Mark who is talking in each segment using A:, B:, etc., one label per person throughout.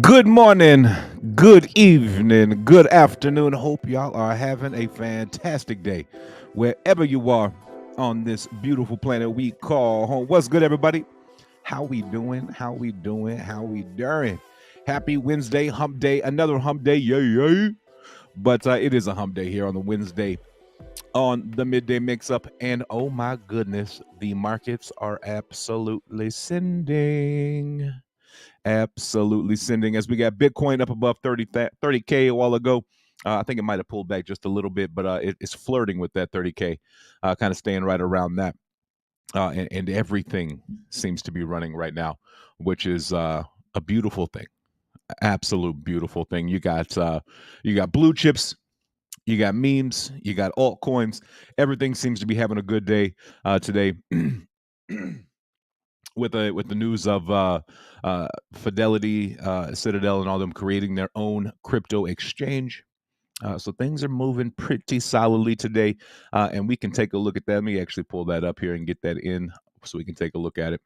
A: Good morning, good evening, good afternoon. Hope y'all are having a fantastic day wherever you are on this beautiful planet we call home. What's good, everybody? How we doing? How we doing? How we doing? Happy Wednesday, hump day, another hump day, yay, yay. But it is a hump day here on the Wednesday on the midday mix up. And oh my goodness, the markets are absolutely sending. Absolutely sending as we got Bitcoin up above 30K a while ago. I think it might have pulled back just a little bit, but it's flirting with that 30K, kind of staying right around that. And everything seems to be running right now, which is a beautiful thing. Absolute beautiful thing. You got blue chips, you got memes, you got altcoins. Everything seems to be having a good day today. With the news of Fidelity, Citadel, and all them creating their own crypto exchange. So things are moving pretty solidly today, and we can take a look at that. Let me actually pull that up here and get that in so we can take a look at it.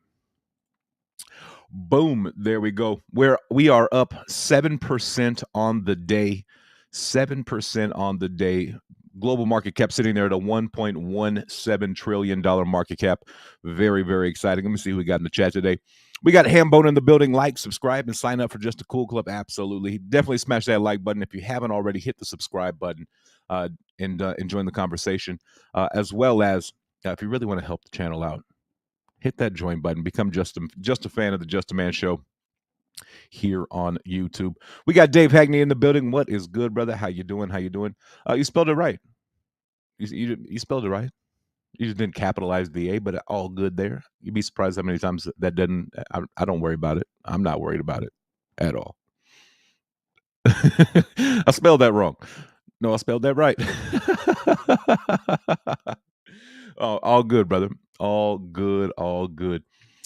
A: Boom, there we go. We are up 7% on the day. 7% on the day. Global market cap sitting there at a $1.17 trillion market cap. Very, very exciting. Let me see who we got in the chat today. We got Hambone in the building. Like, subscribe, and sign up for Just a Cool Club. Absolutely. Definitely smash that like button. If you haven't already, hit the subscribe button and join the conversation. As well as, if you really want to help the channel out, hit that join button. Become just a fan of the JustAman show here on YouTube. We got Dave Hagney in the building. What is good, brother? How you doing? How you doing? You spelled it right. You spelled it right. You just didn't capitalize the A, but all good there. You'd be surprised how many times that doesn't. I don't worry about it. I'm not worried about it at all. I spelled that wrong. No, I spelled that right. Oh, all good, brother. All good. All good.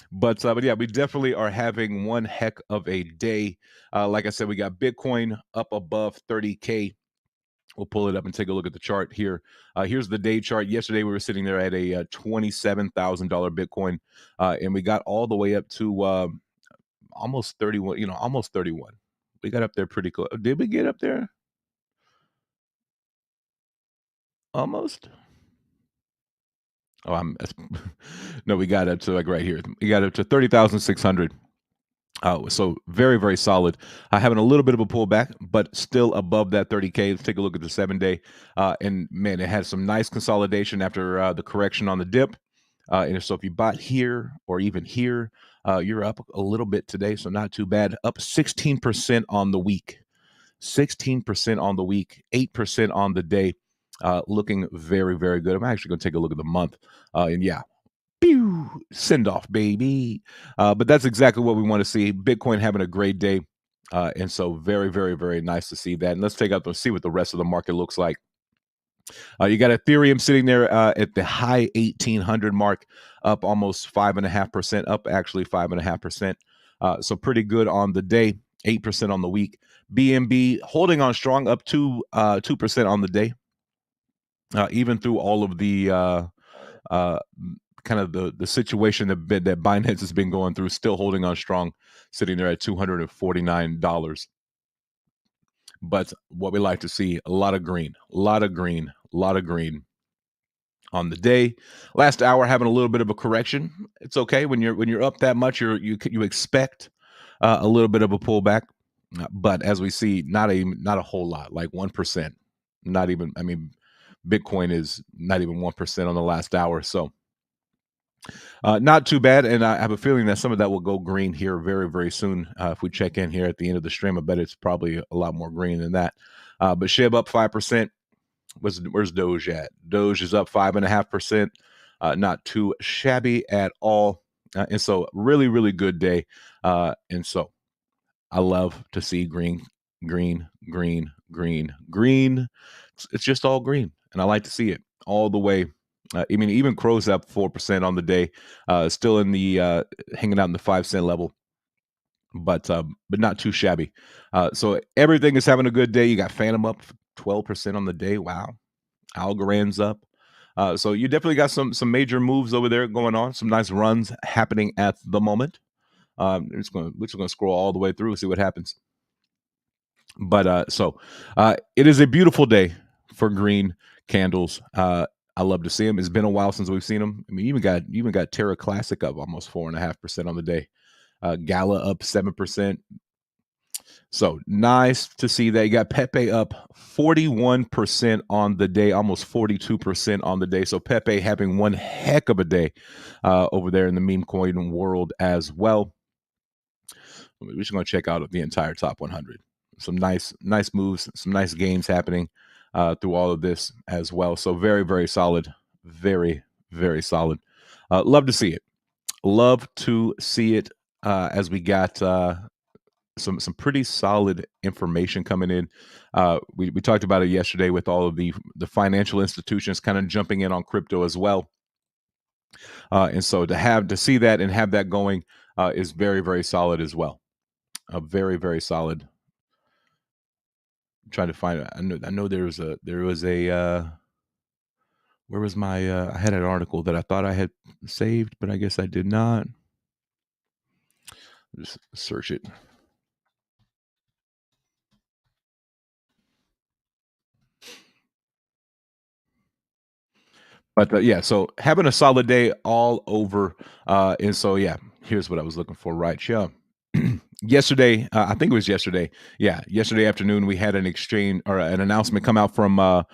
A: But yeah, we definitely are having one heck of a day. Like I said, we got Bitcoin up above 30K. We'll pull it up and take a look at the chart here. Here's the day chart. Yesterday, we were sitting there at a $27,000 Bitcoin, and we got all the way up to almost 31. Almost 31. We got up there pretty close. Did we get up there? Almost. Oh, no. We got up to like right here. We got up to 30,600. So very, very solid. Having a little bit of a pullback, but still above that 30K. Let's take a look at the 7-day. And man, it had some nice consolidation after the correction on the dip. And so if you bought here or even here, you're up a little bit today. So not too bad. Up 16% on the week. 16% on the week. 8% on the day. Looking very, very good. I'm actually going to take a look at the month. And yeah, pew, send off, baby. But that's exactly what we want to see. Bitcoin having a great day. And so very, very, very nice to see that. And let's take out see what the rest of the market looks like. You got Ethereum sitting there at the high 1800 mark, up almost 5.5%, up actually 5.5%. So pretty good on the day, 8% on the week. BNB holding on strong, up to 2% on the day. Even through all of the kind of the situation that Binance has been going through, still holding on strong, sitting there at $249. But what we like to see, a lot of green on the day. Last hour having a little bit of a correction. It's okay when you're up that much. You expect a little bit of a pullback, but as we see, not a whole lot, like 1%. Not even. I mean, Bitcoin is not even 1% on the last hour. So Not too bad, and I have a feeling that some of that will go green here very, very soon. If we check in here at the end of the stream, I bet it's probably a lot more green than that. But SHIB up 5%. Where's Doge at? Doge is up 5.5%. Not too shabby at all. And so, really, really good day. And so, I love to see green, green, green, green, green. It's just all green, and I like to see it all the way. I mean, even Crow's up 4% on the day, still in the hanging out in the 5 cent level, but not too shabby. So everything is having a good day. You got Phantom up 12% on the day. Wow, Algorand's up. So you definitely got some major moves over there going on. Some nice runs happening at the moment. We're just gonna scroll all the way through and see what happens. But it is a beautiful day for green candles. I love to see them. It's been a while since we've seen them. I mean, you even got Terra Classic up almost 4.5% on the day. Gala up 7%. So nice to see that. You got Pepe up 41% on the day, almost 42% on the day. So Pepe having one heck of a day over there in the meme coin world as well. We're just going to check out the entire top 100. Some nice moves, some nice gains happening through all of this as well. So very, very solid, very, very solid. Love to see it. Love to see it as we got some pretty solid information coming in. We talked about it yesterday with all of the financial institutions kind of jumping in on crypto as well. And so to see that and have that going is very, very solid as well. Very, very solid. I'm trying to find it. I know there was a where was my I had an article that I thought I had saved, but I guess I did not. Just search it. But yeah, so having a solid day all over. And so yeah, here's what I was looking for right here. Yesterday, I think it was yesterday. Yeah, yesterday afternoon, we had an exchange or an announcement come out from a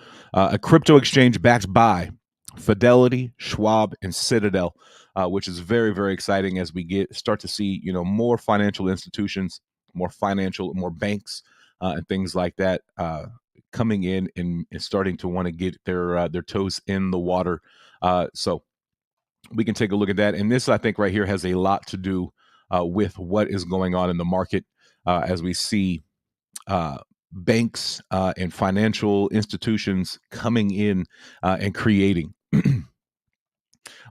A: crypto exchange backed by Fidelity, Schwab, and Citadel, which is very, very exciting as we start to see more financial institutions, more banks, and things like that coming in and starting to want to get their toes in the water. So we can take a look at that. And this, I think, right here has a lot to do with what is going on in the market as we see banks and financial institutions coming in and creating.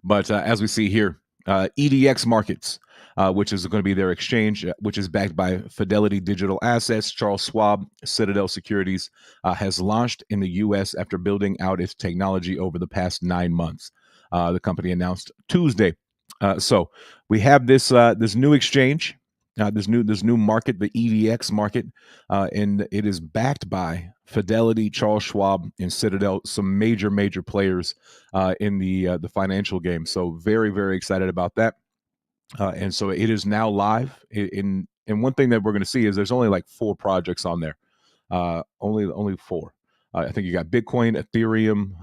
A: But as we see here, EDX Markets, which is going to be their exchange, which is backed by Fidelity Digital Assets, Charles Schwab, Citadel Securities, has launched in the U.S. after building out its technology over the past 9 months. The company announced Tuesday. So we have this new exchange, this new market, the EDX market, and it is backed by Fidelity, Charles Schwab, and Citadel, some major players in the financial game. So very, very excited about that. And so it is now live. And one thing that we're going to see is there's only like 4 projects on there. Only 4. I think you got Bitcoin, Ethereum,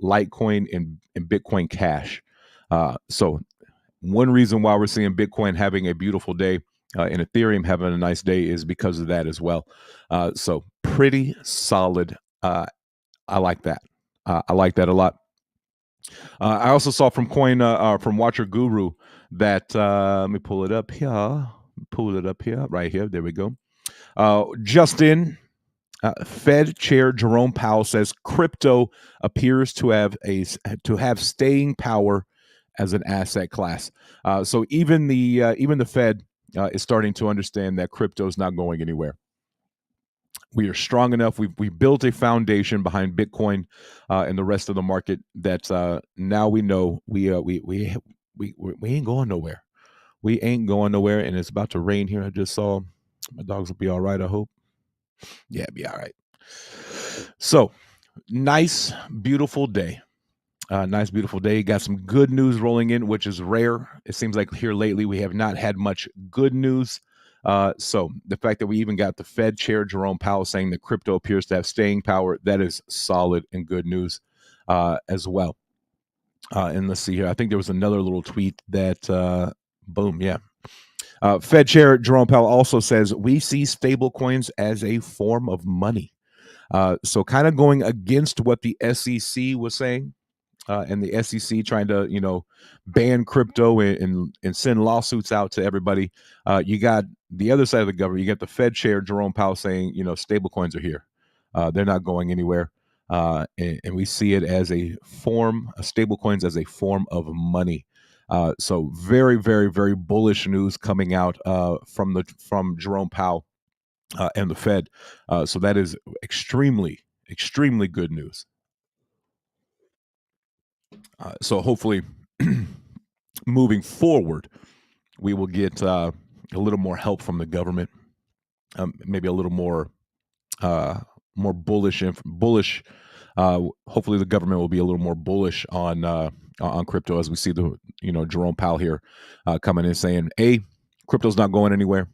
A: Litecoin, and Bitcoin Cash. So one reason why we're seeing Bitcoin having a beautiful day and Ethereum having a nice day is because of that as well. So pretty solid. I like that. I like that a lot. I also saw from from Watcher Guru that let me pull it up here. Right here. There we go. Justin. Fed Chair Jerome Powell says crypto appears to have staying power as an asset class. So even the Fed is starting to understand that crypto is not going anywhere. We are strong enough. We built a foundation behind Bitcoin and the rest of the market that now we know we ain't going nowhere. We ain't going nowhere, and it's about to rain here. I just saw. My dogs will be all right, I hope. Yeah, be all right. So, nice, beautiful day. Nice, beautiful day. Got some good news rolling in, which is rare. It seems like here lately we have not had much good news. So the fact that we even got the Fed Chair Jerome Powell saying that crypto appears to have staying power, that is solid and good news as well. And let's see here. I think there was another little tweet that, boom, yeah. Fed Chair Jerome Powell also says we see stablecoins as a form of money. So kind of going against what the SEC was saying, and the SEC trying to, ban crypto and send lawsuits out to everybody. You got the other side of the government. You got the Fed Chair Jerome Powell saying, stable coins are here. They're not going anywhere. And we see it as stable coins as a form of money. So very, very, very bullish news coming out from Jerome Powell and the Fed. So that is extremely, extremely good news. So hopefully, moving forward, we will get a little more help from the government, maybe a little more bullish. Hopefully, the government will be a little more bullish on crypto as we see the Jerome Powell here coming in saying, crypto's not going anywhere.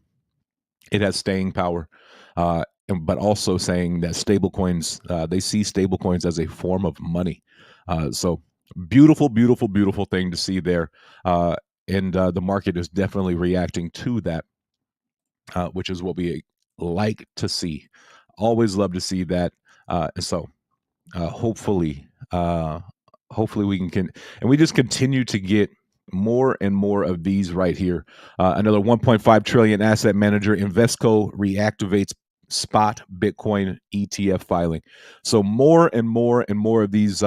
A: It has staying power. But also saying that stablecoins, they see stablecoins as a form of money. So beautiful, beautiful, beautiful thing to see there. And the market is definitely reacting to that, which is what we like to see. Always love to see that. So hopefully, hopefully and we just continue to get more and more of these right here. Another 1.5 trillion asset manager Invesco reactivates spot Bitcoin ETF filing. So more and more and more of these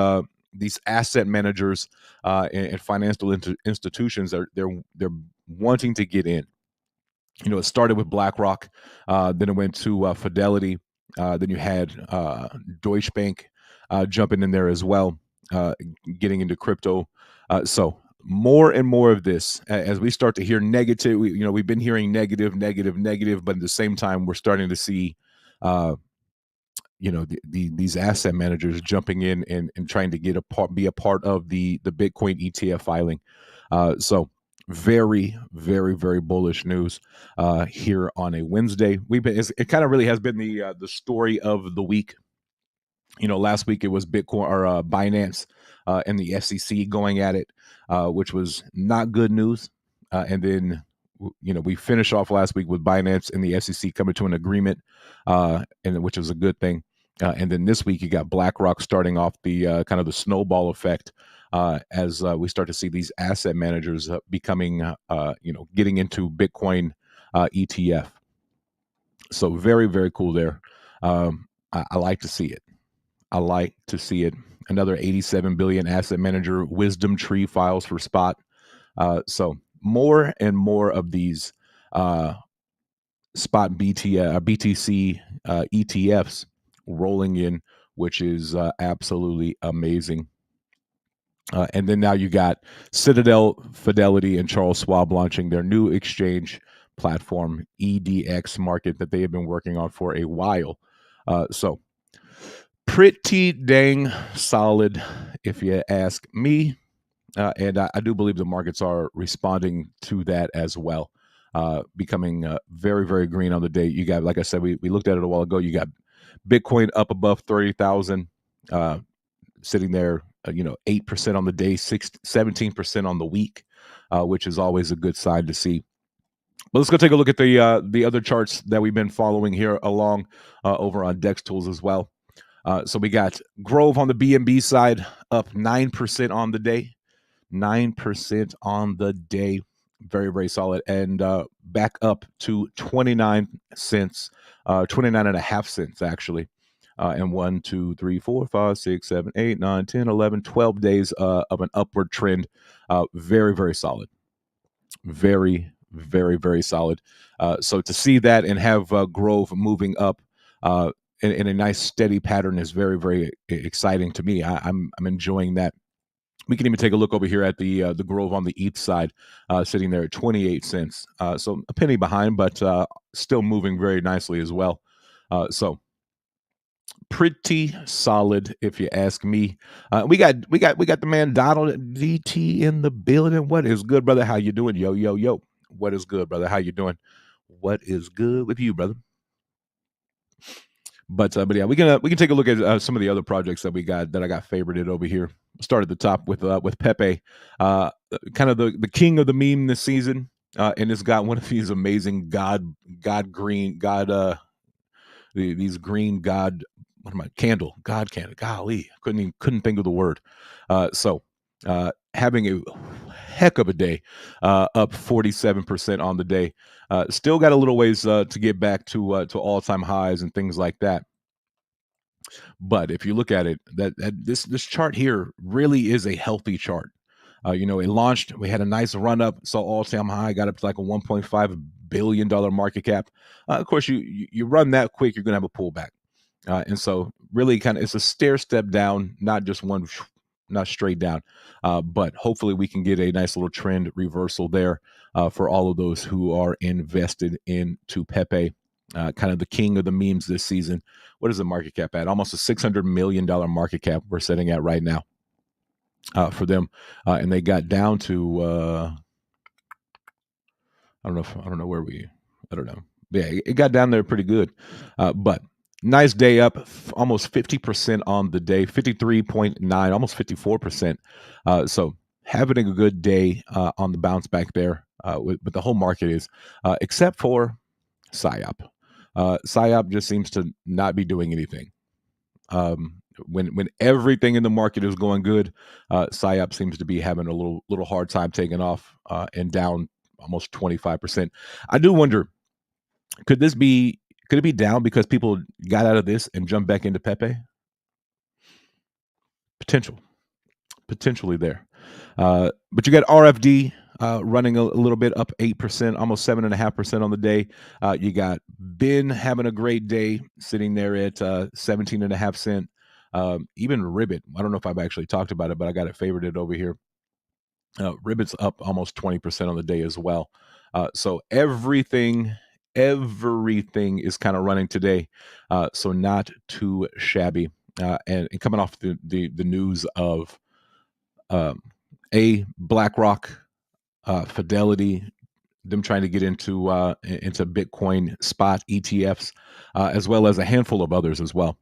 A: asset managers and financial institutions they're wanting to get in. It started with BlackRock, then it went to Fidelity, then you had Deutsche Bank jumping in there as well, getting into crypto. So more and more of this, as we start to hear negative, we've been hearing negative, but at the same time, we're starting to see, these asset managers jumping in and trying to be a part of the Bitcoin ETF filing. So very, very, very bullish news here on a Wednesday. It kind of really has been the story of the week. Last week it was Bitcoin or Binance and the SEC going at it, which was not good news. And then we finished off last week with Binance and the SEC coming to an agreement, and which was a good thing. And then this week you got BlackRock starting off the kind of the snowball effect as we start to see these asset managers becoming, getting into Bitcoin ETF. So very, very cool there. I like to see it. I like to see it. Another 87 billion asset manager wisdom tree files for spot. So more and more of these spot BTC ETFs rolling in, which is absolutely amazing. And then now you got Citadel, Fidelity, and Charles Schwab launching their new exchange platform, EDX Market, that they have been working on for a while. So pretty dang solid, if you ask me. And I do believe the markets are responding to that as well, becoming very, very green on the day. You got, like I said, we looked at it a while ago. You got Bitcoin up above 30,000, sitting there, 8% on the day, 17% on the week, which is always a good sign to see. But let's go take a look at the other charts that we've been following here along over on Dex Tools as well. So we got Grove on the BNB side up 9% on the day. 9% on the day. Very, very solid. And back up to 29 cents, 29 and a half cents actually. And 1, 2, 3, 4, 5, 6, 7, 8, 9, 10, 11, 12 days of an upward trend. Very, very solid. Very, very, very solid. So to see that and have Grove moving up in a nice steady pattern is very, very exciting to me. I'm enjoying that. We can even take a look over here at the Grove on the ETH side, sitting there at 28 cents. So a penny behind, but still moving very nicely as well. So pretty solid, if you ask me. We got the man Donald DT in the building. What is good, brother? How you doing? Yo, yo, yo. What is good, brother? How you doing? What is good with you, brother? But yeah, we can take a look at some of the other projects that we got that I got favorited over here. Start at the top with Pepe, kind of the king of the meme this season, and it's got one of these amazing God green God these green God what am I God candle golly couldn't think of the word. Having a heck of a day, up 47% on the day. Still got a little ways to get back to all time highs and things like that. But if you look at it, this chart here really is a healthy chart. It launched. We had a nice run up, saw all time high, got up to like a $1.5 billion market cap. Of course, you run that quick, you're gonna have a pullback, and so really kind of it's a stair step down, not just one, not straight down. But hopefully we can get a nice little trend reversal there for all of those who are invested into Pepe, kind of the king of the memes this season. What is the market cap at? Almost a $600 million market cap we're sitting at right now for them, and they got down to I don't know where we I don't know. Yeah, it got down there pretty good, but nice day up, almost 50% on the day, 53.9, almost 54%. So having a good day on the bounce back there, but the whole market is, except for PSYOP. PSYOP just seems to not be doing anything. When everything in the market is going good, PSYOP seems to be having a little hard time taking off and down almost 25%. I do wonder, could this be could it be down because people got out of this and jumped back into Pepe? Potential, potentially there. But you got RFD running a little bit up 8%, almost 7.5% on the day. You got Ben having a great day, sitting there at 17.5 cent. Even Ribbit, I don't know if I've actually talked about it, but I got it favorited over here. Ribbit's up almost 20% on the day as well. So everything is kind of running today. So not too shabby. And coming off the news of BlackRock, Fidelity, them trying to get into Bitcoin spot ETFs, as well as a handful of others as well.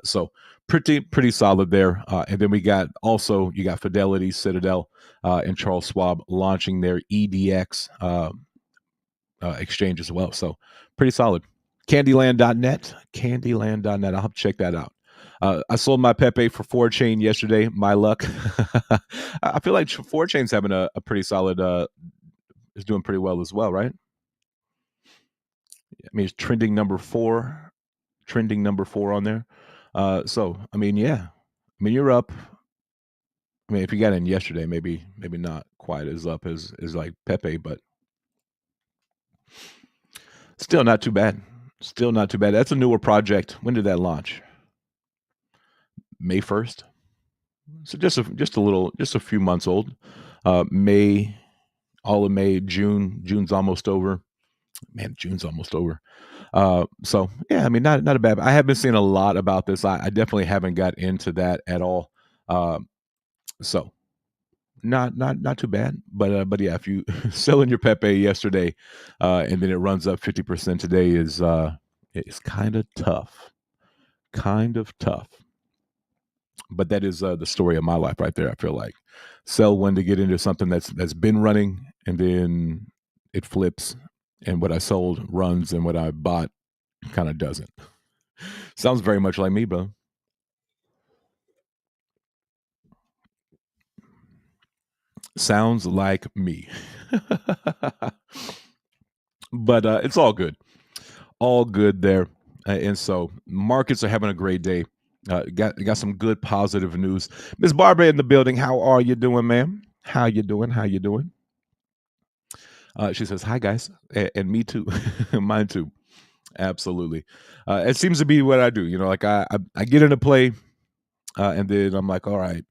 A: So pretty solid there. And then you got Fidelity, Citadel, and Charles Schwab launching their EDX exchange as well. So pretty solid. Candyland.net. I'll have to check that out. I sold my Pepe for 4chain yesterday. My luck. I feel like 4chain's having a pretty solid, is doing pretty well as well, right? I mean, it's trending number four on there. So I mean, yeah, I mean, you're up. I mean, if you got in yesterday, maybe not quite as up as like Pepe, but still not too bad. Still not too bad. That's a newer project. When did that launch? May 1st. So just a few months old. May, all of May, June's almost over. Man, June's almost over. So yeah, I mean, not a bad. I have been seeing a lot about this. I definitely haven't got into that at all. So not too bad. But yeah, if you selling your Pepe yesterday, and then it runs up 50% today is it's kind of tough. Kind of tough. But that is the story of my life right there. I feel like sell when to get into something that's been running, and then it flips, and what I sold runs, and what I bought kind of doesn't. Sounds very much like me, bro. Sounds like me. But it's all good. All good there. And so markets are having a great day. Got some good positive news. Miss Barbara in the building. How are you doing, ma'am? How you doing? How you doing? She says, "Hi, guys," and me too. Mine too. Absolutely. It seems to be what I do. Like I get into play, and then I'm like, all right,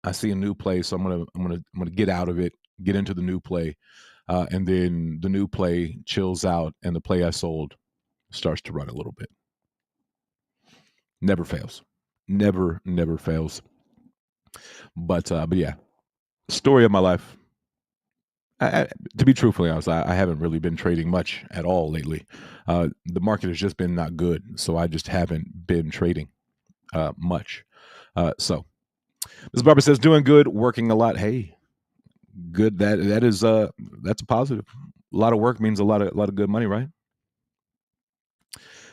A: I see a new play, so I'm gonna get out of it, get into the new play, and then the new play chills out, and the play I sold starts to run a little bit. Never fails. Never fails. But yeah, story of my life. I, to be truthfully honest, I haven't really been trading much at all lately. The market has just been not good, so I just haven't been trading much. So Ms. Barber says, doing good, working a lot. Hey, good. That's a positive. A lot of work means a lot of good money, right?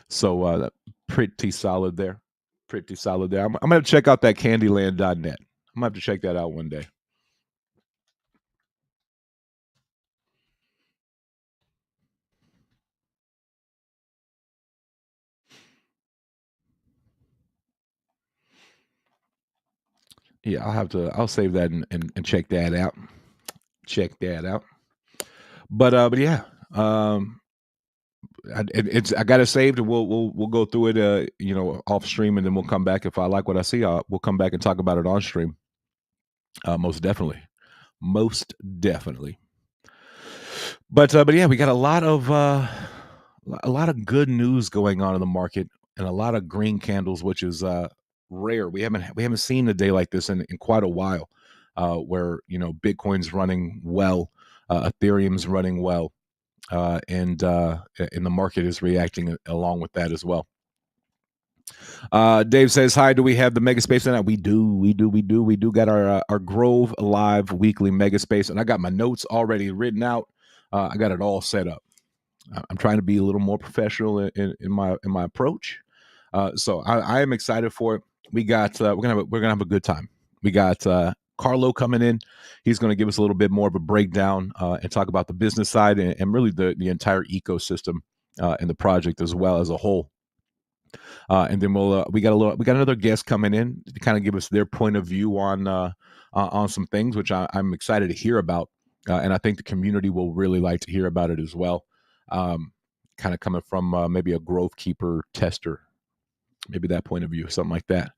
A: So pretty solid there. Pretty solid there. I'm gonna have to check out that Candyland.net. I'm gonna have to check that out one day. Yeah, I'll save that and check that out. Check that out. But yeah, um, I got it saved, and we'll go through it, off stream, and then we'll come back. If I like what I see, we'll come back and talk about it on stream. Most definitely, most definitely. But yeah, we got a lot of good news going on in the market, and a lot of green candles, which is rare. We haven't seen a day like this in quite a while, where Bitcoin's running well, Ethereum's running well, and the market is reacting along with that as well. Dave says, "Hi, do we have the mega space tonight?" We do. We do. We do got our Grove Live weekly mega space, and I got my notes already written out. I got it all set up. I'm trying to be a little more professional in my approach. So I am excited for it. We're gonna have a good time. We got Carlo coming in. He's going to give us a little bit more of a breakdown and talk about the business side and really the entire ecosystem and the project as well as a whole. And then we got another guest coming in to kind of give us their point of view on some things, which I'm excited to hear about, and I think the community will really like to hear about it as well. Um, Kind of coming from maybe a growth keeper tester, maybe that point of view, something like that.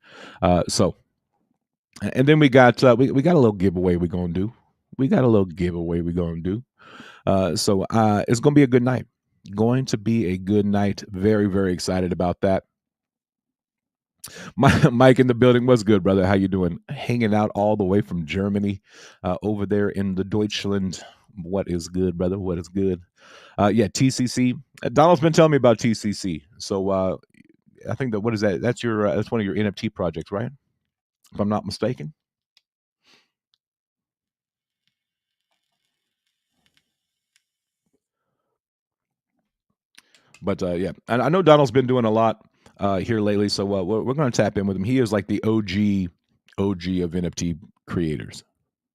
A: So, and then we got a little giveaway we're gonna do. We got a little giveaway we're gonna do. So it's gonna be a good night. Going to be a good night. Very, very excited about that. Mike in the building. What's good, brother? How you doing? Hanging out all the way from Germany, over there in the Deutschland. What is good, brother? What is good? Yeah, TCC. Donald's been telling me about TCC. So I think that what is that? That's one of your NFT projects, right? If I'm not mistaken. But yeah, and I know Donald's been doing a lot here lately. So we're going to tap in with him. He is like the OG of NFT creators.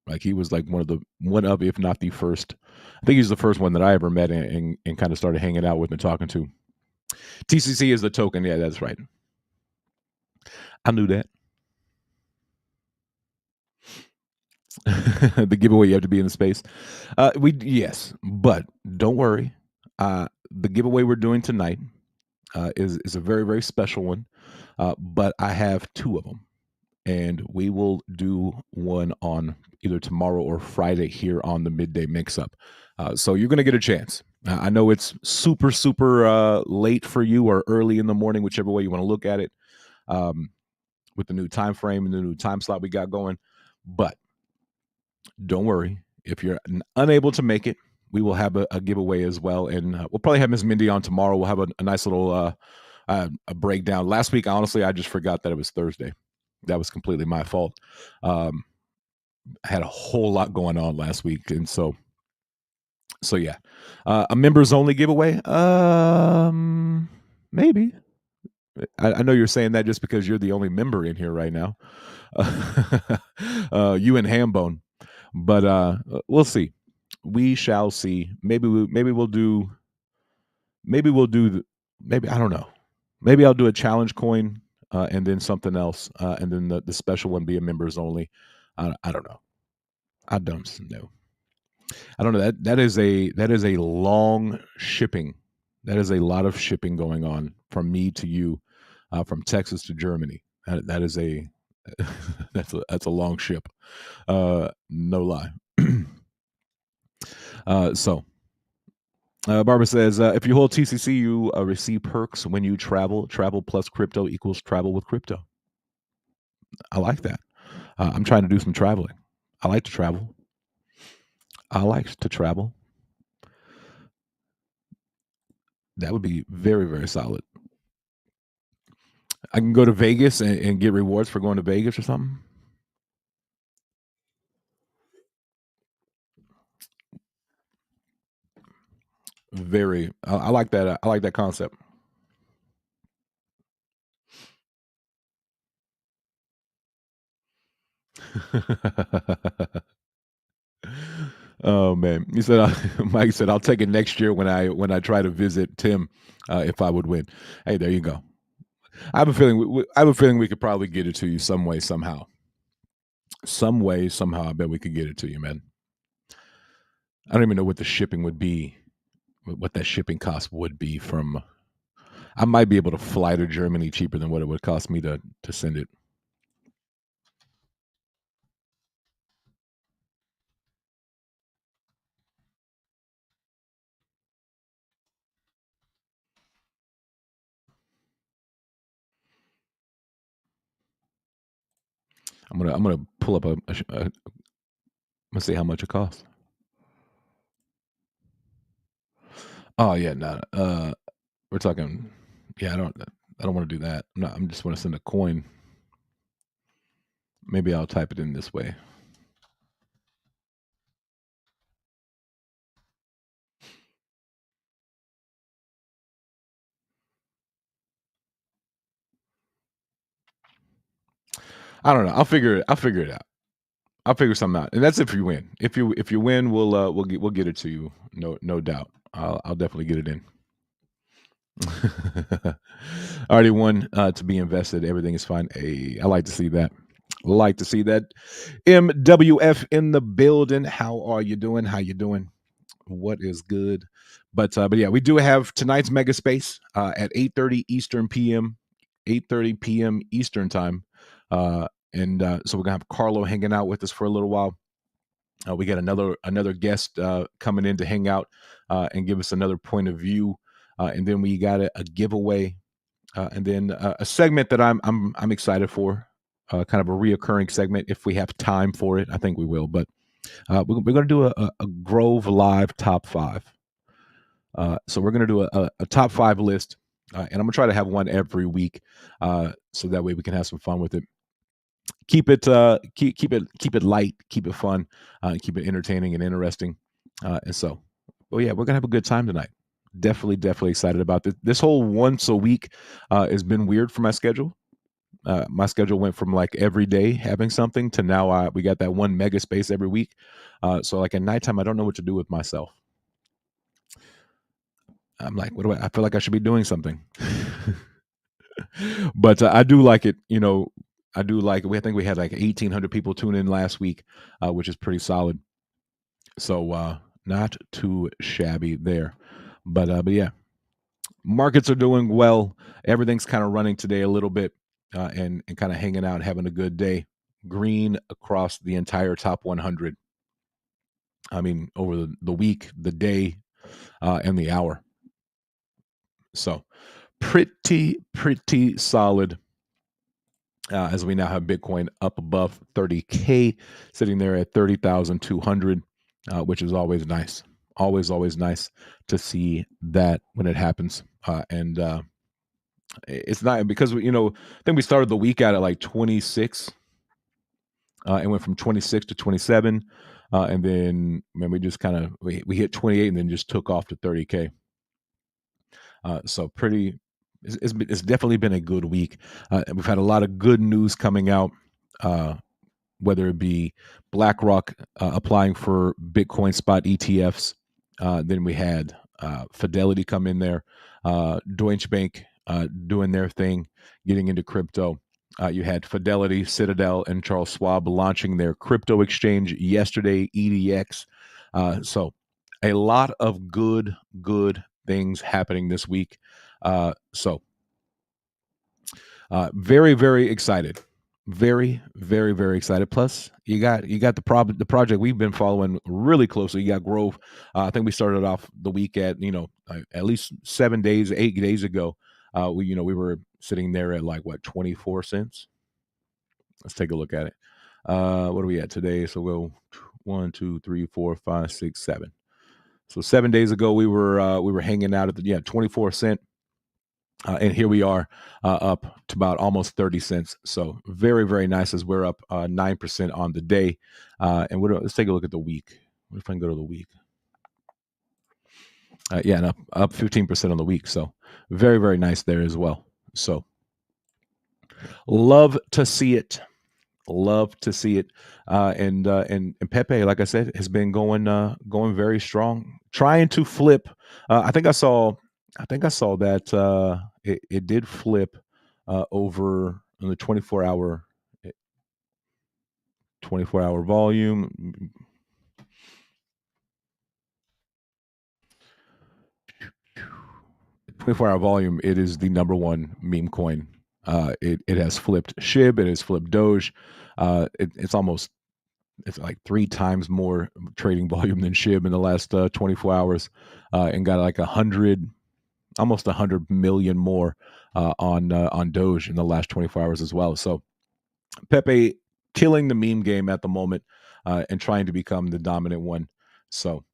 A: Like he was like one of, if not the first. I think he's the first one that I ever met and kind of started hanging out with and talking to. TCC is the token. Yeah, that's right. I knew that. The giveaway, you have to be in the space. We Yes, but don't worry. The giveaway we're doing tonight is a very, very special one. But I have two of them, and we will do one on either tomorrow or Friday here on the midday mix up. So you're going to get a chance. I know it's super, super late for you or early in the morning, whichever way you want to look at it, um, with the new time frame and the new time slot we got going. But don't worry. If you're unable to make it, we will have a giveaway as well. And we'll probably have Miss Mindy on tomorrow. We'll have a nice little a breakdown. Last week, honestly, I just forgot that it was Thursday. That was completely my fault. Um, I had a whole lot going on last week, and so yeah, a members only giveaway. Maybe. I know you're saying that just because you're the only member in here right now. You and Hambone, but we'll see. We shall see. Maybe I don't know. Maybe I'll do a challenge coin, and then something else, and then the special one be a members only. I don't know. I don't know. I don't know. That is a long shipping. That is a lot of shipping going on from me to you, from Texas to Germany. That is a that's a long ship. No lie. So Barbara says, if you hold TCC, you receive perks when you travel. Travel plus crypto equals travel with crypto. I like that. I'm trying to do some traveling. I like to travel. I like to travel. That would be very, very solid. I can go to Vegas and get rewards for going to Vegas or something. Very. I like that. I like that concept. Oh man, he said. Mike said, "I'll take it next year when I try to visit Tim, if I would win." Hey, there you go. I have a feeling. I have a feeling we could probably get it to you some way, somehow. Some way, somehow. I bet we could get it to you, man. I don't even know what the shipping would be. What that shipping cost would be from. I might be able to fly to Germany cheaper than what it would cost me to send it. I'm gonna pull up let's see how much it costs. Oh yeah, no. We're talking. Yeah, I don't want to do that. I'm just want to send a coin. Maybe I'll type it in this way. I don't know. I'll figure it out. I'll figure something out, and that's if you win. If you win, we'll get it to you. No doubt. I'll definitely get it in. Already won to be invested. Everything is fine. Hey, I like to see that. Like to see that. MWF in the building. How are you doing? How you doing? What is good? But yeah, we do have tonight's mega space at 8:30 Eastern PM, 8:30 PM Eastern time. And so we're gonna have Carlo hanging out with us for a little while. We got another guest coming in to hang out and give us another point of view, and then we got a giveaway, and then a segment that I'm excited for, kind of a reoccurring segment if we have time for it. I think we will, but we're going to do a Grove Live top five. So we're going to do a top five list, and I'm going to try to have one every week, so that way we can have some fun with it. Keep it light, keep it fun, keep it entertaining and interesting. And so, well, yeah, we're gonna have a good time tonight. Definitely excited about this. This whole once a week has been weird for my schedule. My schedule went from like every day having something to now we got that one mega space every week. So like at nighttime, I don't know what to do with myself. I'm like, what do I feel like I should be doing something. But I do like it. I do like it. I think we had like 1,800 people tune in last week, which is pretty solid. So not too shabby there. But yeah, markets are doing well. Everything's kind of running today a little bit, and kind of hanging out, having a good day. Green across the entire top 100. I mean, over the week, the day, and the hour. So pretty solid, as we now have Bitcoin up above 30K, sitting there at 30,200, which is always nice. Always nice to see that when it happens. And it's not because I think we started the week out at like 26, and went from 26 to 27. And then we just kind of we hit 28 and then just took off to 30K. So pretty, it's definitely been a good week. We've had a lot of good news coming out, whether it be BlackRock applying for Bitcoin spot ETFs. Then we had Fidelity come in there, Deutsche Bank doing their thing, getting into crypto. You had Fidelity, Citadel, and Charles Schwab launching their crypto exchange yesterday, EDX. So a lot of good things happening this week. So very excited. Very excited. Plus, you got the project we've been following really closely. You got Grove. I think we started off the week at at least 7 days, 8 days ago. We were sitting there at like what 24 cents. Let's take a look at it. What are we at today? So we'll 1, 2, 3, 4, 5, 6, 7. So 7 days ago, we were hanging out at the 24 cent, and here we are up to about almost 30 cents. So very very nice as we're up 9% on the day. Let's take a look at the week. What if I can go to the week? Yeah, and up 15% on the week. So very very nice there as well. So love to see it. Love to see it. And Pepe, like I said, has been going very strong. Trying to flip. I think I saw that it did flip over on the 24 hour volume. 24-hour volume. It is the number one meme coin. It has flipped SHIB. It has flipped Doge. It's like 3 times more trading volume than SHIB in the last 24 hours, and got like almost 100 million more on Doge in the last 24 hours as well. So Pepe killing the meme game at the moment, and trying to become the dominant one. So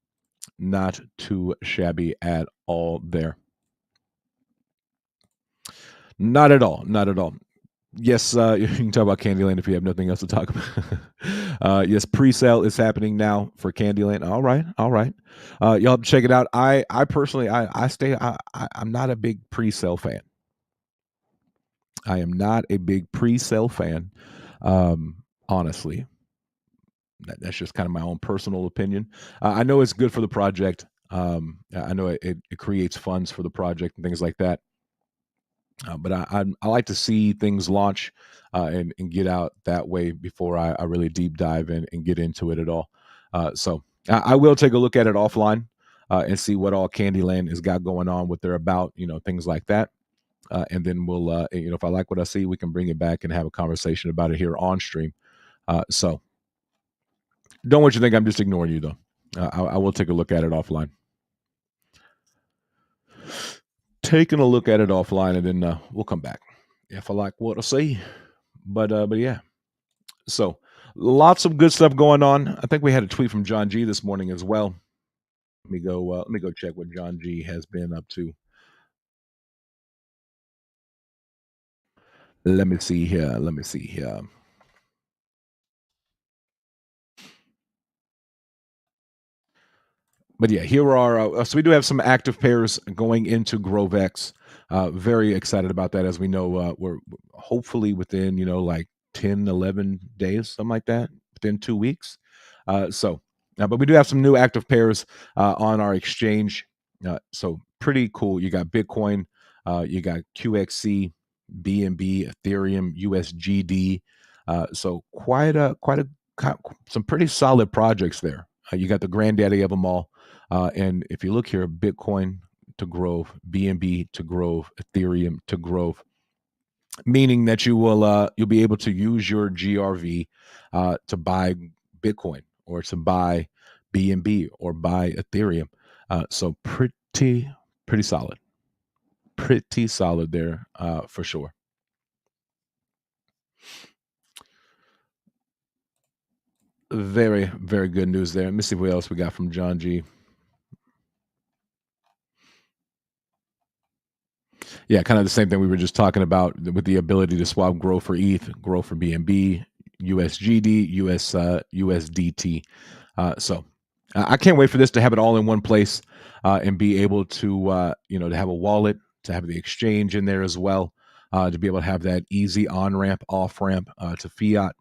A: not too shabby at all there. Not at all. Not at all. Yes, you can talk about Candyland if you have nothing else to talk about. Yes, pre-sale is happening now for Candyland. All right, all right. Y'all have to check it out. I personally, I'm not a big pre-sale fan. I am not a big pre-sale fan. Honestly, that's just kind of my own personal opinion. I know it's good for the project. I know it creates funds for the project and things like that. But I like to see things launch, and get out that way before I really deep dive and get into it at all. So I will take a look at it offline, and see what all Candyland has got going on, what they're about, things like that. And then we'll, if I like what I see, we can bring it back and have a conversation about it here on stream. So don't want you to think I'm just ignoring you, though. I will take a look at it offline. Taking a look at it offline, and then we'll come back if I like what I see. But yeah. So lots of good stuff going on. I think we had a tweet from John G this morning as well. Let me go check what John G has been up to. Let me see here. Let me see here. But yeah, here are so we do have some active pairs going into GroveX. Very excited about that. As we know, we're hopefully within like 10, 11 days, something like that, within 2 weeks. But we do have some new active pairs on our exchange. So pretty cool. You got Bitcoin, you got QXC, BNB, Ethereum, USGD. So some pretty solid projects there. You got the granddaddy of them all. And if you look here, Bitcoin to Grove, BNB to Grove, Ethereum to Grove, meaning that you'll be able to use your GRV to buy Bitcoin or to buy BNB or buy Ethereum. So pretty solid, pretty solid there for sure. Very very good news there. Let me see what else we got from John G. Yeah, kind of the same thing we were just talking about with the ability to swap grow for ETH, grow for BNB, USGD, USDT. So I can't wait for this to have it all in one place, and be able to to have a wallet, to have the exchange in there as well, to be able to have that easy on ramp, off ramp to fiat.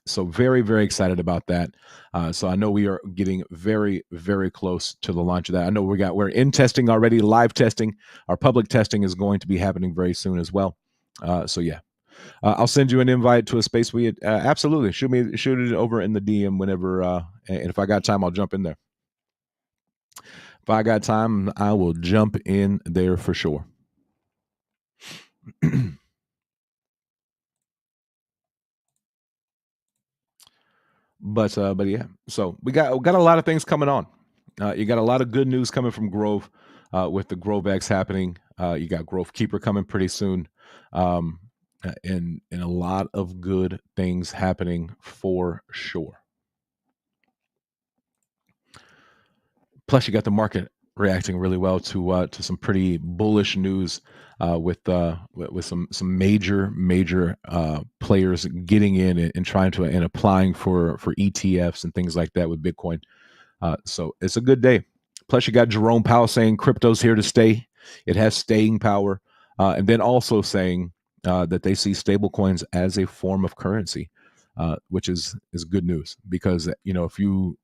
A: So very very excited about that. So I know we are getting very very close to the launch of that. I know we're in testing already, live testing. Our public testing is going to be happening very soon as well. So yeah, I'll send you an invite to a space. We absolutely shoot it over in the DM whenever, and if I got time, I'll jump in there. If I got time, I will jump in there for sure. But yeah, so we got a lot of things coming on. You got a lot of good news coming from Grove, with the GroveX happening. You got Grove Keeper coming pretty soon, um, and a lot of good things happening for sure. Plus, you got the market reacting really well to some pretty bullish news with some major players getting in and trying to and applying for ETFs and things like that with Bitcoin. So it's a good day. Plus, you got Jerome Powell saying crypto's here to stay. It has staying power, and then also saying that they see stablecoins as a form of currency, which is good news because if you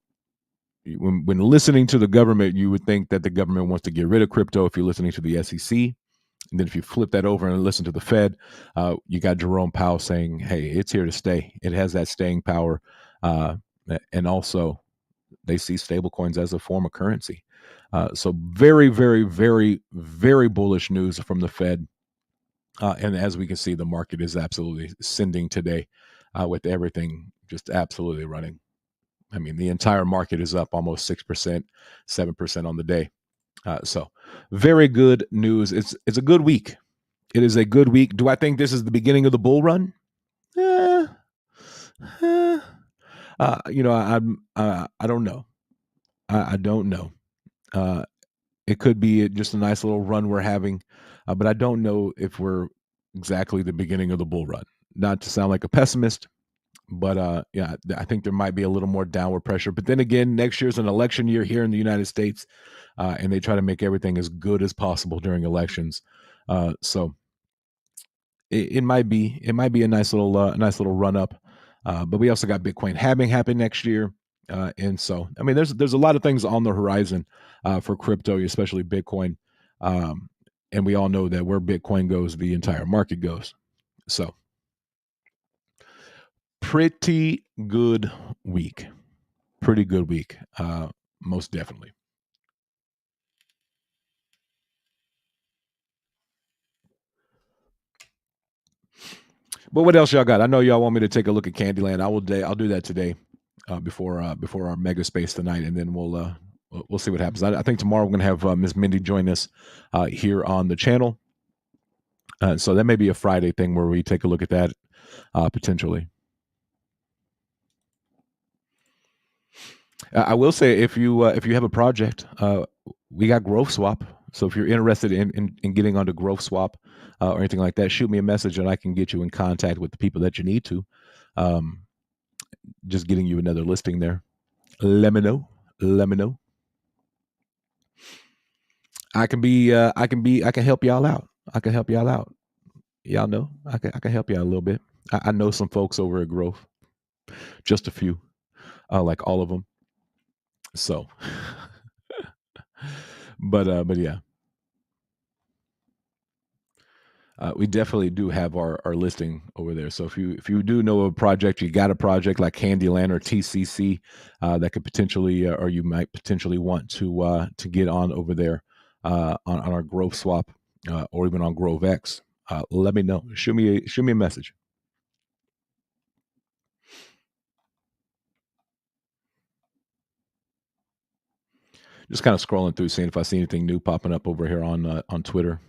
A: when listening to the government, you would think that the government wants to get rid of crypto. If you're listening to the SEC, and then if you flip that over and listen to the Fed, you got Jerome Powell saying, "Hey, it's here to stay. It has that staying power," and also they see stablecoins as a form of currency. So very, very, very, very bullish news from the Fed. And as we can see, the market is absolutely sending today with everything just absolutely running. I mean, the entire market is up almost 6%, 7% on the day. So very good news. It's a good week. It is a good week. Do I think this is the beginning of the bull run? Eh, eh. I don't know. I don't know. Uh, it could be just a nice little run we're having, but I don't know if we're exactly the beginning of the bull run. Not to sound like a pessimist, but yeah, I think there might be a little more downward pressure. But then again, next year's an election year here in the United States, and they try to make everything as good as possible during elections. So it might be a nice little run up. But we also got Bitcoin halving happen next year, and so I mean, there's a lot of things on the horizon for crypto, especially Bitcoin. Um, and we all know that where Bitcoin goes, the entire market goes. So pretty good week. Pretty good week. Most definitely. But what else y'all got? I know y'all want me to take a look at Candyland. I'll do that today, before our mega space tonight, and then we'll see what happens. I think tomorrow we're gonna have Miss Mindy join us here on the channel. So that may be a Friday thing where we take a look at that potentially. I will say if you have a project, we got Growth Swap. So if you're interested in getting onto Growth Swap or anything like that, shoot me a message and I can get you in contact with the people that you need to. Um, just getting you another listing there. Let me know. Let me know. I can help y'all out. I can help y'all out. Y'all know I can help you out a little bit. I know some folks over at Growth, just a few, like all of them. So, but yeah, we definitely do have our listing over there. So if you do know a project, you got a project like Candyland or TCC that could potentially, or you might potentially want to get on over there on our Growth Swap or even on Grove X, let me know. Shoot me a message. Just kind of scrolling through, seeing if I see anything new popping up over here on Twitter.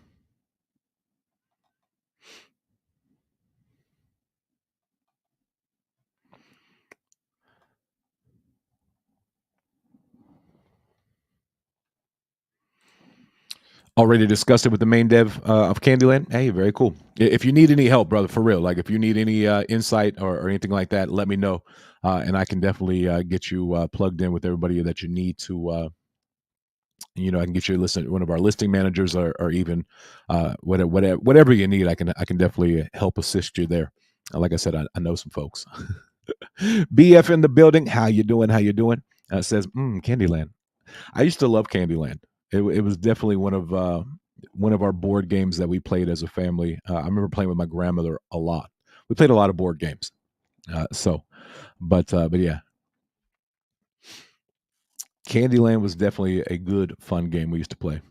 A: Already discussed it with the main dev of Candyland. Hey, very cool. If you need any help, brother, for real, like if you need any insight or anything like that, let me know, and I can definitely get you plugged in with everybody that you need to. I can get you a listen, one of our listing managers, or even whatever you need. I can definitely help assist you there. Like I said, I know some folks. BF in the building. How you doing? How you doing? Says Candyland. I used to love Candyland. It was definitely one of our board games that we played as a family. I remember playing with my grandmother a lot. We played a lot of board games. But yeah, Candyland was definitely a good, fun game we used to play.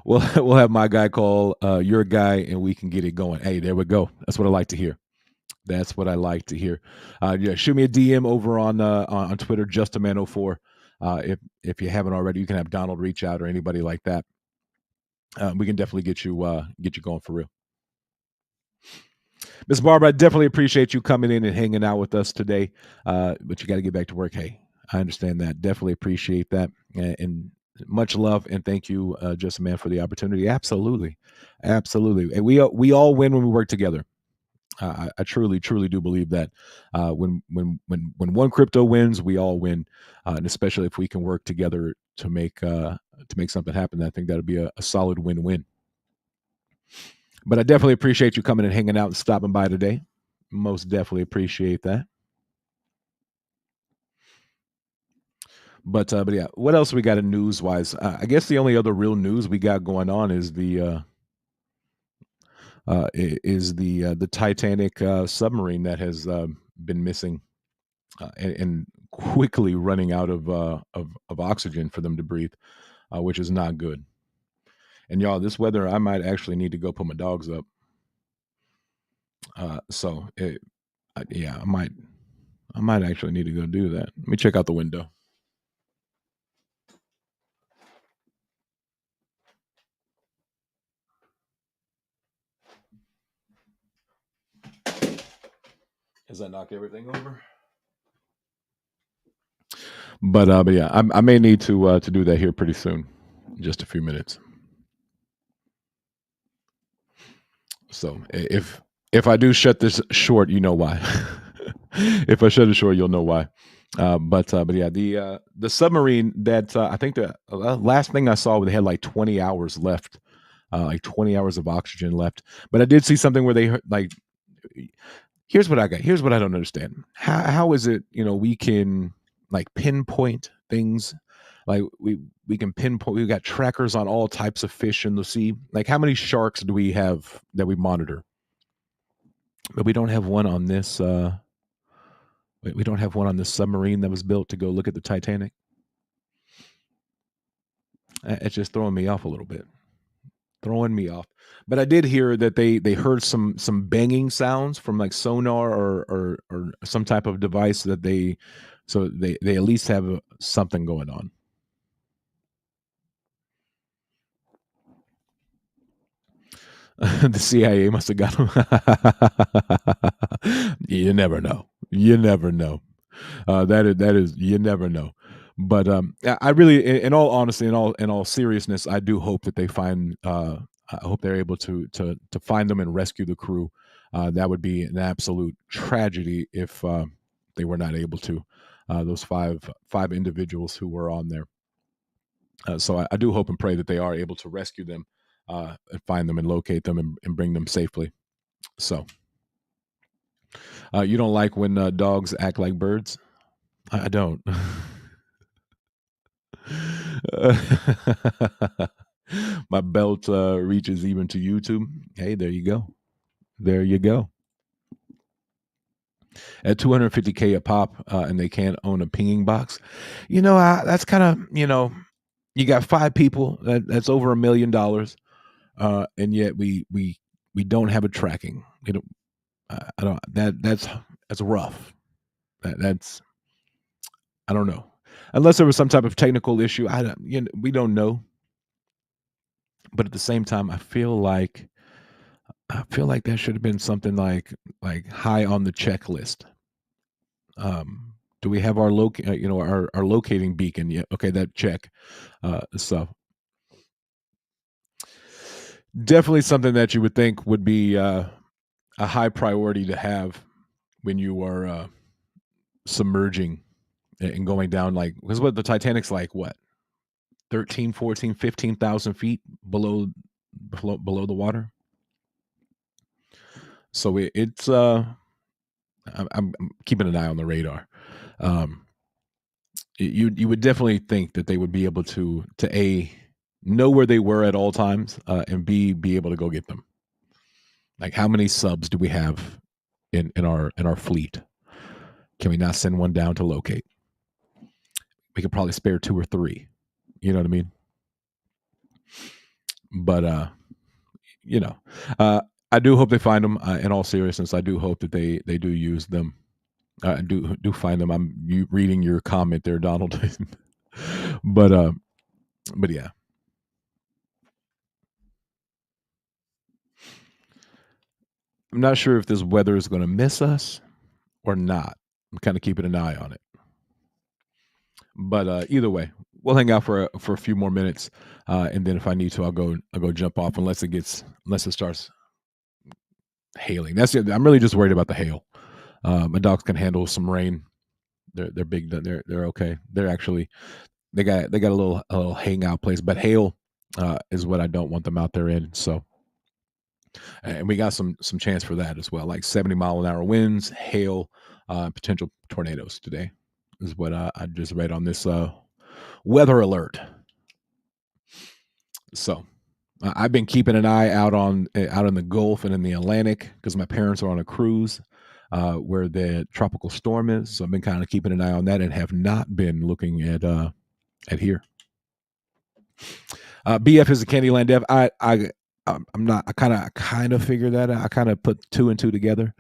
A: Well, we'll have my guy call your guy, and we can get it going. Hey, there we go. That's what I like to hear. That's what I like to hear. Yeah, shoot me a DM over on Twitter, JustAman04. If you haven't already, you can have Donald reach out or anybody like that. We can definitely get you going for real. Miss Barbara, I definitely appreciate you coming in and hanging out with us today. But you got to get back to work. Hey, I understand that. Definitely appreciate that. And much love and thank you, Just a Man, for the opportunity. Absolutely. Absolutely. And we all win when we work together. I truly, truly do believe that when one crypto wins, we all win, and especially if we can work together to make something happen. I think that'll be a solid win-win. But I definitely appreciate you coming and hanging out and stopping by today. Most definitely appreciate that. But yeah, what else we got in news wise? I guess the only other real news we got going on is the Titanic submarine that has been missing and quickly running out of oxygen for them to breathe, which is not good. And y'all, this weather, I might actually need to go put my dogs up. So yeah, I might actually need to go do that. Let me check out the window. Has that knocked everything over? But yeah, I may need to do that here pretty soon, in just a few minutes. So if I do shut this short, you know why. If I shut it short, you'll know why. But yeah, the submarine that I think the last thing I saw, they had like 20 hours left, like 20 hours of oxygen left. But I did see something where they like. Here's what I got. Here's what I don't understand. How is it, we can like pinpoint things, like we can pinpoint. We've got trackers on all types of fish in the sea. Like how many sharks do we have that we monitor? But we don't have one on this. We don't have one on this submarine that was built to go look at the Titanic. It's just throwing me off a little bit. Throwing me off. But I did hear that they heard some banging sounds from like sonar or some type of device that they at least have something going on. The CIA must have got them. You never know. You never know. That is you never know. But I really, in all honesty, in all seriousness, I do hope that they find. I hope they're able to find them and rescue the crew. That would be an absolute tragedy if they were not able to. Those five individuals who were on there. So I do hope and pray that they are able to rescue them, and find them and locate them and bring them safely. So you don't like when dogs act like birds? I don't. My belt reaches even to YouTube. Hey, there you go. There you go. At 250K a pop, and they can't own a pinging box. That's kind of you got five people. That's over $1 million, and yet we don't have a tracking. I don't. That's rough. That's I don't know. Unless there was some type of technical issue, I don't. We don't know. But at the same time, I feel like that should have been something like high on the checklist. Do we have our locating beacon yet? Okay, that check. So definitely something that you would think would be a high priority to have when you are submerging and going down, like, because what the Titanic's like, what, 13, 14, 15,000 feet below the water. So it's I'm keeping an eye on the radar. Um, you would definitely think that they would be able to a know where they were at all times, and b be able to go get them. Like how many subs do we have in our fleet? Can we not send one down to locate? We could probably spare two or three. You know what I mean? But you know, uh, I do hope they find them. In all seriousness, I do hope that they do use them. Do find them. I'm reading your comment there, Donald. but uh, but yeah, I'm not sure if this weather is going to miss us or not. I'm kind of keeping an eye on it. But either way, we'll hang out for a few more minutes, and then if I need to, I'll go jump off unless it starts hailing. That's it. I'm really just worried about the hail. My dogs can handle some rain. They're big. They're okay. They got a little hangout place, but hail is what I don't want them out there in. So, and we got some chance for that as well, like 70-mile-an-hour winds, hail, potential tornadoes today is what I just read on this weather alert. So I've been keeping an eye out in the Gulf and in the Atlantic because my parents are on a cruise where the tropical storm is. So I've been kind of keeping an eye on that and have not been looking at here. BF is a Candyland dev. I'm not. I kind of figured that out. I kind of put two and two together,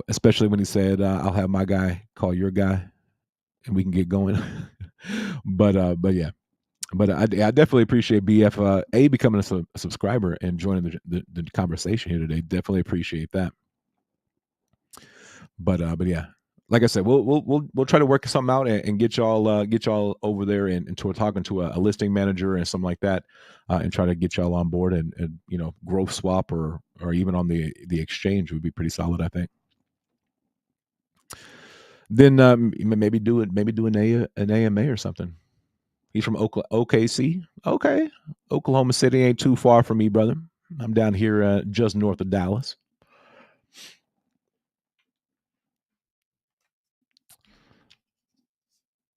A: especially when he said, "I'll have my guy call your guy, and we can get going." But yeah. But I definitely appreciate BF becoming a subscriber and joining the conversation here today. Definitely appreciate that. But yeah, like I said, we'll try to work something out and get y'all over there and to talking to a listing manager and something like that, and try to get y'all on board and growth swap or even on the exchange would be pretty solid, I think. Then maybe do an AMA or something. He's from OKC. Okay, Oklahoma City ain't too far from me, brother. I'm down here just north of Dallas.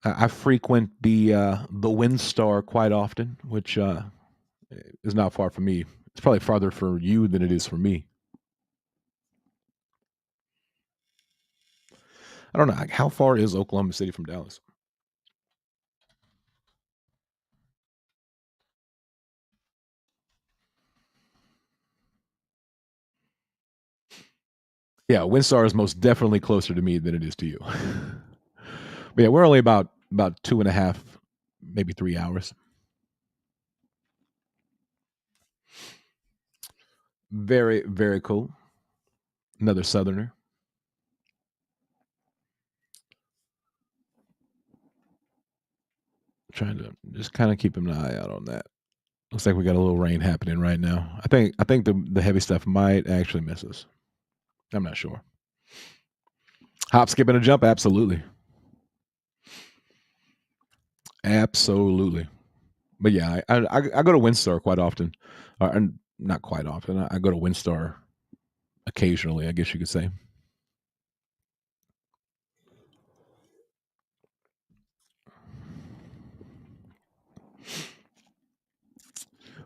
A: I frequent the WinStar quite often, which is not far from me. It's probably farther for you than it is for me. I don't know how far is Oklahoma City from Dallas. Yeah, WinStar is most definitely closer to me than it is to you. But yeah, we're only about 2.5, maybe 3 hours. Very very cool. Another Southerner. Trying to just kind of keep an eye out on that. Looks like we got a little rain happening right now. I think the heavy stuff might actually miss us. I'm not sure. Hop, skip, and a jump, absolutely, absolutely. But yeah, I go to WinStar quite often, and not quite often. I go to WinStar occasionally, I guess you could say.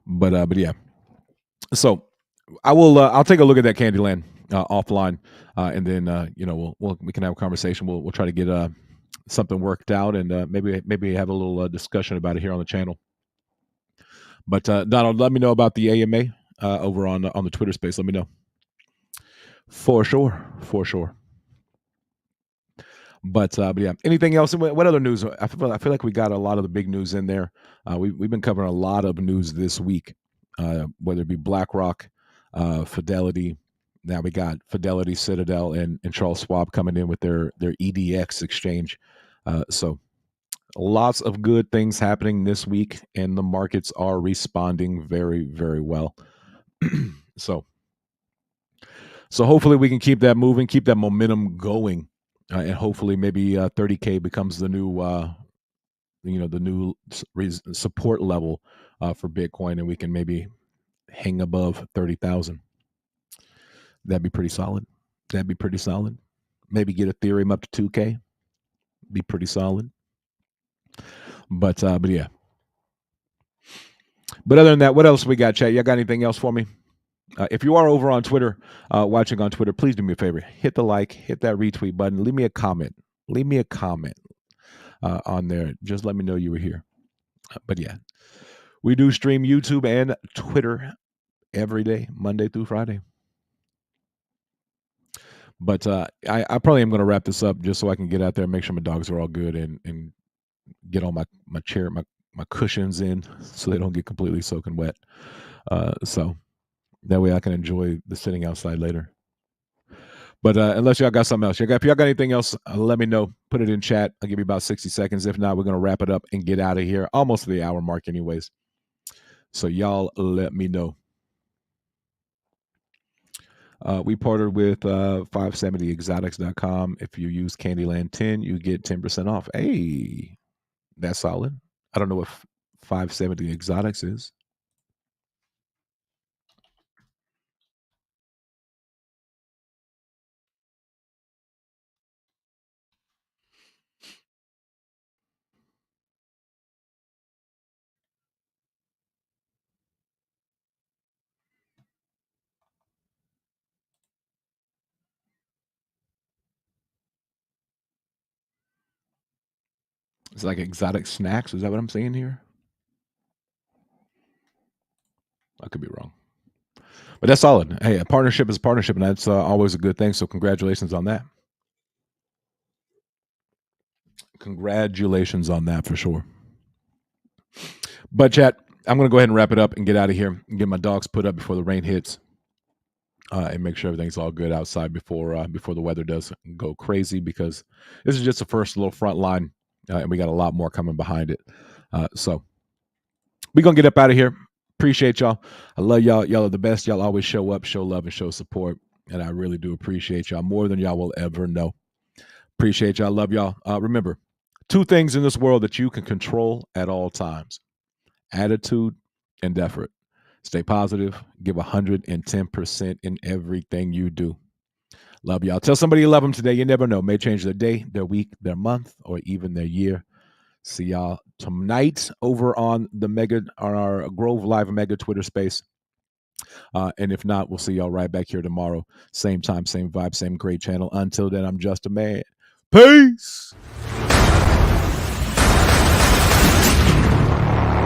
A: But yeah. So I'll take a look at that Candyland offline, and then we can have a conversation. We'll try to get something worked out, and maybe have a little discussion about it here on the channel. But Donald, let me know about the AMA over on the Twitter space. Let me know for sure, for sure. But yeah, anything else? What other news? I feel like we got a lot of the big news in there. We've been covering a lot of news this week, whether it be BlackRock, Fidelity. Now we got Fidelity, Citadel, and Charles Schwab coming in with their EDX exchange. So lots of good things happening this week, and the markets are responding very, very well. so so hopefully we can keep that moving, keep that momentum going, and hopefully maybe 30K becomes the new support level for Bitcoin, and we can maybe hang above 30,000. That'd be pretty solid. That'd be pretty solid. Maybe get Ethereum up to 2K. Be pretty solid. But yeah. But other than that, what else we got, chat? Y'all got anything else for me? If you are over on Twitter, watching on Twitter, please do me a favor. Hit the like, hit that retweet button. Leave me a comment. Leave me a comment on there. Just let me know you were here. But yeah, we do stream YouTube and Twitter every day, Monday through Friday. But I probably am going to wrap this up just so I can get out there and make sure my dogs are all good and get all my chair, my cushions in so they don't get completely soaking wet. So that way I can enjoy the sitting outside later. But unless y'all got something else, if y'all got anything else, let me know. Put it in chat. I'll give you about 60 seconds. If not, we're going to wrap it up and get out of here. Almost to the hour mark anyways. So y'all let me know. We partnered with 570exotics.com. If you use Candyland 10, you get 10% off. Hey, that's solid. I don't know what 570 Exotics is. It's like exotic snacks. Is that what I'm saying here? I could be wrong. But that's solid. Hey, a partnership is a partnership, and that's always a good thing. So congratulations on that. Congratulations on that for sure. But chat, I'm going to go ahead and wrap it up and get out of here and get my dogs put up before the rain hits, and make sure everything's all good outside before the weather does go crazy. Because this is just the first little front line, and we got a lot more coming behind it. So we're gonna get up out of here. Appreciate y'all. I love y'all. Y'all are the best. Y'all always show up, show love, and show support. And I really do appreciate y'all more than y'all will ever know. Appreciate y'all. Love y'all. Remember, 2 things in this world that you can control at all times: attitude and effort. Stay positive. Give 110% in everything you do. Love y'all. Tell somebody you love them today. You never know. May change their day, their week, their month, or even their year. See y'all tonight over on our Grove Live Mega Twitter space. And if not, we'll see y'all right back here tomorrow. Same time, same vibe, same great channel. Until then, I'm Just a Man. Peace.